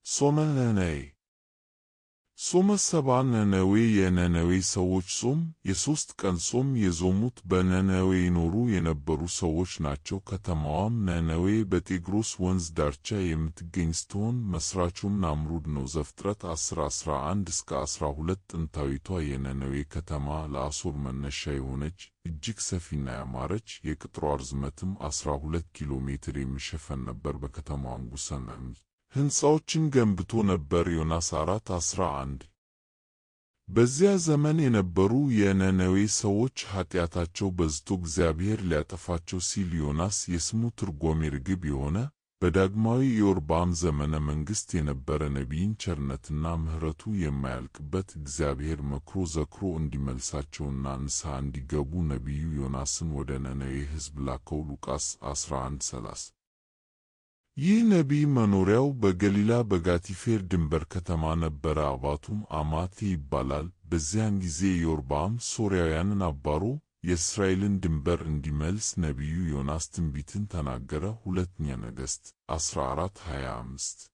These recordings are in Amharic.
ጾመ ነነዌ። ጾመ ሰባ ነነዌ የነነዌ ሰዎች ጾም የሦስት ቀን ጾም የጾሙት በነነዌ ይኖሩ የነበሩ ሰዎች ናቸው። ከተማዋም ነነዌ በጤግሮስ ወንዝ ዳርቻ የምትገኝ ስትሆን መስራቹም ናምሩድ ነው። ዘፍጥረት 10:11 እስከ 12 ጥንታዊቷ የነነዌ ከተማ ለአሦር መነሻ የሆነች እጅግ ሰፊና ያማረች የቅጥሯ ርዝመትም 12 ኪሎ ሜትር የሚሸፈን ነበር። በከተማዋም ጉሰን ሕንፃዎችን ገንብቶ ነበር። ዮናስ 4:11 በዚያ ዘመን የነበሩ የነነዌ ሰዎች ኃጢአታቸው በዝቶ እግዚአብሔር ሊያጠፋቸው ሲል ዮናስ የስሙ ትርጓሜ ርግብ የሆነ በዳግማዊ ኢዮርብዓም ዘመነ መንግሥት የነበረ ነቢይን ቸርነትና ምሕረቱ የማያልቅበት እግዚአብሔር መክሮ ዘክሮ እንዲመልሳቸውና ንስሐ እንዲገቡ ነቢዩ ዮናስን ወደ ነነዌ ሕዝብ ላከው። ሉቃስ 11:30 ይህ ነቢይ መኖሪያው በገሊላ በጋቲፌር ድንበር ከተማ ነበረ። አባቱም አማቴ ይባላል። በዚያን ጊዜ ኢዮርብዓም ሶርያውያንን አባሮ የእስራኤልን ድንበር እንዲመልስ ነቢዩ ዮናስ ትንቢትን ተናገረ። ሁለተኛ ነገሥት 14:25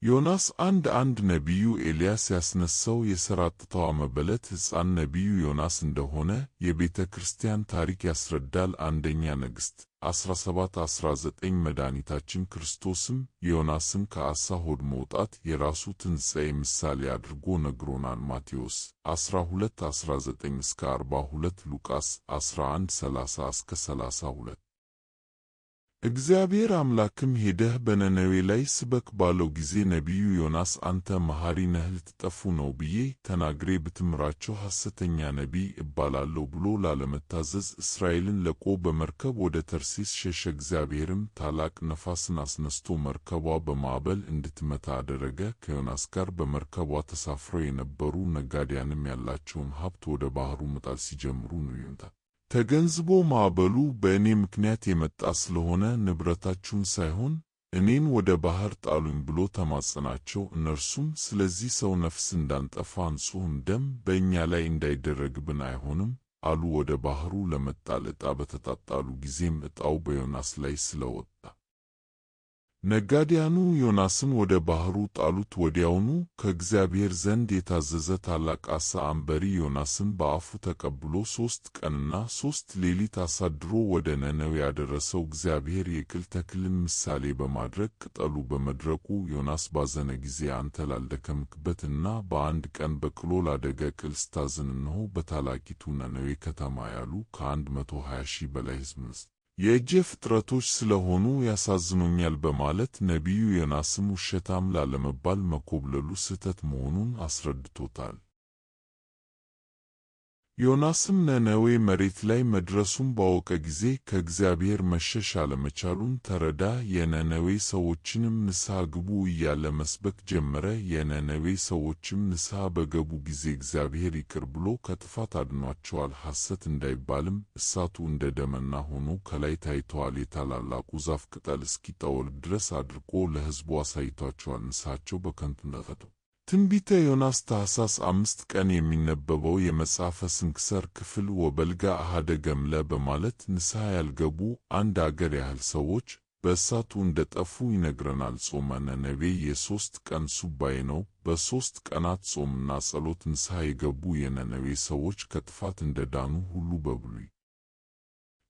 ዮናስ 1:1 ነቢዩ ኤልያስ ያስነሳው የሰራጥታዋ መበለት ሕፃን ነቢዩ ዮናስ እንደሆነ የቤተ ክርስቲያን ታሪክ ያስረዳል። አንደኛ ነገሥት 17:19 መድኃኒታችን ክርስቶስም ዮናስን ከዓሣ ሆድ መውጣት የራሱ ትንሣኤ ምሳሌ አድርጎ ነግሮናል። ማቴዎስ 12:19-42 ሉቃስ 11:30-32 እግዚአብሔር አምላክም ሄደህ በነነዌ ላይ ስበክ ባለው ጊዜ ነቢዩ ዮናስ አንተ መሐሪ ነህ ልትጠፉ ነው ብዬ ተናግሬ ብትምራቸው ሐሰተኛ ነቢይ እባላለሁ ብሎ ላለመታዘዝ እስራኤልን ለቆ በመርከብ ወደ ተርሴስ ሸሸ። እግዚአብሔርም ታላቅ ነፋስን አስነስቶ መርከቧ በማዕበል እንድትመታ አደረገ። ከዮናስ ጋር በመርከቧ ተሳፍረው የነበሩ ነጋዴያንም ያላቸውን ሀብት ወደ ባሕሩ መጣል ሲጀምሩ ዮናስ ተገንዝቦ ማዕበሉ በእኔ ምክንያት የመጣ ስለሆነ ንብረታችሁን ሳይሆን እኔን ወደ ባሕር ጣሉኝ ብሎ ተማጸናቸው። እነርሱም ስለዚህ ሰው ነፍስ እንዳንጠፋ ንጹሕም ደም በእኛ ላይ እንዳይደረግብን አይሆንም አሉ። ወደ ባሕሩ ለመጣል ዕጣ በተጣጣሉ ጊዜም ዕጣው በዮናስ ላይ ስለወጣ ነጋዴያኑ ዮናስን ወደ ባሕሩ ጣሉት። ወዲያውኑ ከእግዚአብሔር ዘንድ የታዘዘ ታላቅ ዓሣ አንበሪ ዮናስን በአፉ ተቀብሎ 3 ቀንና 3 ሌሊት አሳድሮ ወደ ነነዌ ያደረሰው። እግዚአብሔር የቅል ተክልን ምሳሌ በማድረግ ቅጠሉ በመድረቁ ዮናስ ባዘነ ጊዜ አንተ ላልደከምክበትና በአንድ ቀን በቅሎ ላደገ ቅል ስታዝን እነሆ በታላቂቱ ነነዌ ከተማ ያሉ ከ120,000 በላይ ሕዝብ የእጄ ፍጥረቶች ስለሆኑ ያሳዝኑኛል በማለት ነቢዩ ዮናስም ውሸታም ላለመባል መኮብለሉ ስህተት መሆኑን አስረድቶታል። ዮናስም ነነዌ መሬት ላይ መድረሱን ባወቀ ጊዜ ከእግዚአብሔር መሸሽ አለመቻሉን ተረዳ። የነነዌ ሰዎችንም ንስሐ ግቡ እያለ መስበክ ጀመረ። የነነዌ ሰዎችም ንስሐ በገቡ ጊዜ እግዚአብሔር ይቅር ብሎ ከጥፋት አድኗቸዋል። ሐሰት እንዳይባልም እሳቱ እንደ ደመና ሆኖ ከላይ ታይተዋል። የታላላቁ ዛፍ ቅጠል እስኪጠወልግ ድረስ አድርቆ ለሕዝቡ አሳይቷቸዋል። ንስሐቸው በከንቱ እንደጠፋ ትንቢተ ዮናስ ታኅሳስ 5 ቀን የሚነበበው የመጽሐፈ ስንክሳር ክፍል ወበልጋ አሐደ ገምለ በማለት ንስሐ ያልገቡ አንድ አገር ያህል ሰዎች በእሳቱ እንደጠፉ ይነግረናል። ጾመ ነነዌ የ3 ቀን ሱባኤ ነው። በ3 ቀናት ጾምና ጸሎት ንስሐ የገቡ የነነዌ ሰዎች ከጥፋት እንደዳኑ ሁሉ በብሉይ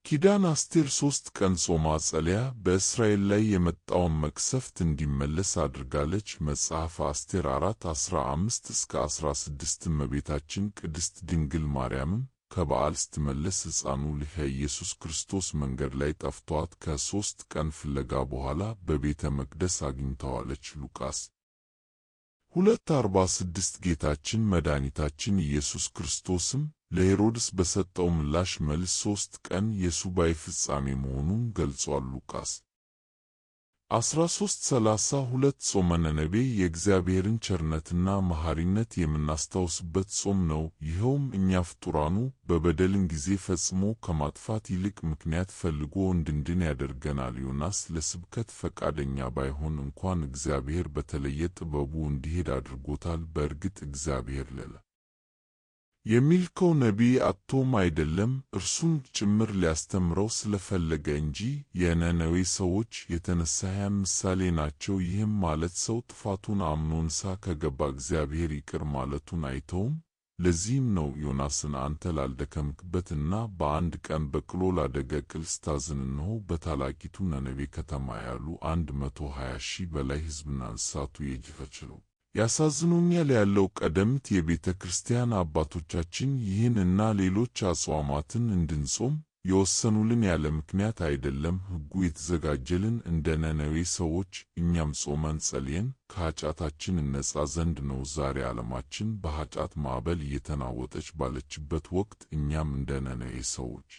ኪዳን አስቴር 3 ቀን ጾማ ጸልያ በእስራኤል ላይ የመጣውን መቅሰፍት እንዲመለስ አድርጋለች። መጽሐፈ አስቴር 4:15-16 እመቤታችን ቅድስት ድንግል ማርያምም ከበዓል ስትመለስ ሕፃኑ ልጇ ኢየሱስ ክርስቶስ መንገድ ላይ ጠፍቷት ከ3 ቀን ፍለጋ በኋላ በቤተ መቅደስ አግኝተዋለች። ሉቃስ 2:46 ጌታችን መድኃኒታችን ኢየሱስ ክርስቶስም ለሄሮድስ በሰጠው ምላሽ መልስ 3 ቀን የሱባኤ ፍጻሜ መሆኑን ገልጿል። ሉቃስ 13:32 ጾመ ነነዌ የእግዚአብሔርን ቸርነትና መሐሪነት የምናስታውስበት ጾም ነው። ይኸውም እኛ ፍጡራኑ በበደልን ጊዜ ፈጽሞ ከማጥፋት ይልቅ ምክንያት ፈልጎ እንድንድን ያደርገናል። ዮናስ ለስብከት ፈቃደኛ ባይሆን እንኳን እግዚአብሔር በተለየ ጥበቡ እንዲሄድ አድርጎታል። በእርግጥ እግዚአብሔር የሚልከው ነቢይ አጥቶም አይደለም፣ እርሱን ጭምር ሊያስተምረው ስለፈለገ እንጂ። የነነዌ ሰዎች የተንስሐ ምሳሌ ናቸው። ይህም ማለት ሰው ጥፋቱን አምኖ ንስሐ ከገባ እግዚአብሔር ይቅር ማለቱን አይተውም። ለዚህም ነው ዮናስን አንተ ላልደከምክበትና በአንድ ቀን በቅሎ ላደቀቅል ስታዝን እነሆ በታላቂቱ ነነዌ ከተማ ያሉ 120,000 በላይ ሕዝብና እንስሳቱ ይፈጅሉ። ያሳዝኑኛል ያለው ቀደምት የቤተ ክርስቲያን አባቶቻችን ይህን እና ሌሎች አጽዋማትን እንድንጾም የወሰኑልን ያለ ምክንያት አይደለም። ሕጉ የተዘጋጀልን እንደ ነነዌ ሰዎች እኛም ጾመን ጸልየን ከኃጢአታችን እነጻ ዘንድ ነው። ዛሬ ዓለማችን በኃጢአት ማዕበል እየተናወጠች ባለችበት ወቅት እኛም እንደ ነነዌ ሰዎች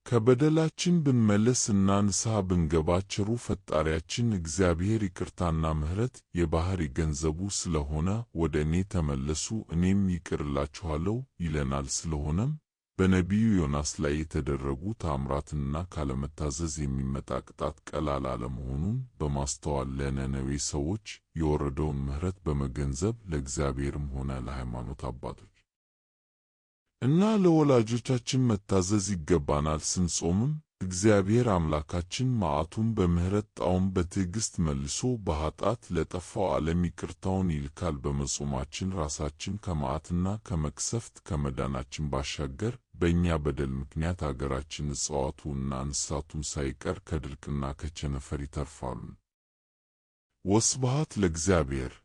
ከበደላችን ብንመለስ እና ንስሐ ብንገባ ቸሩ ፈጣሪያችን እግዚአብሔር ይቅርታና ምሕረት የባሕሪ ገንዘቡ ስለሆነ ወደ እኔ ተመለሱ እኔም ይቅር እላችኋለሁ ይለናል። ስለሆነም በነቢዩ ዮናስ ላይ የተደረጉ ተአምራትና ካለመታዘዝ የሚመጣ ቅጣት ቀላል አለመሆኑን በማስተዋል ለነነዌ ሰዎች የወረደውን ምሕረት በመገንዘብ ለእግዚአብሔርም ሆነ ለሃይማኖት አባቶች እና ለወላጆቻችን መታዘዝ ይገባናል። ስንጾምም እግዚአብሔር አምላካችን መዓቱን በምሕረት ጣውን በትዕግሥት መልሶ በኃጢአት ለጠፋው ዓለም ይቅርታውን ይልካል። በመጾማችን ራሳችን ከመዓትና ከመቅሰፍት ከመዳናችን ባሻገር በእኛ በደል ምክንያት አገራችን እጽዋቱ እና እንስሳቱም ሳይቀር ከድርቅና ከቸነፈር ይተርፋሉ። ወስብሐት ለእግዚአብሔር።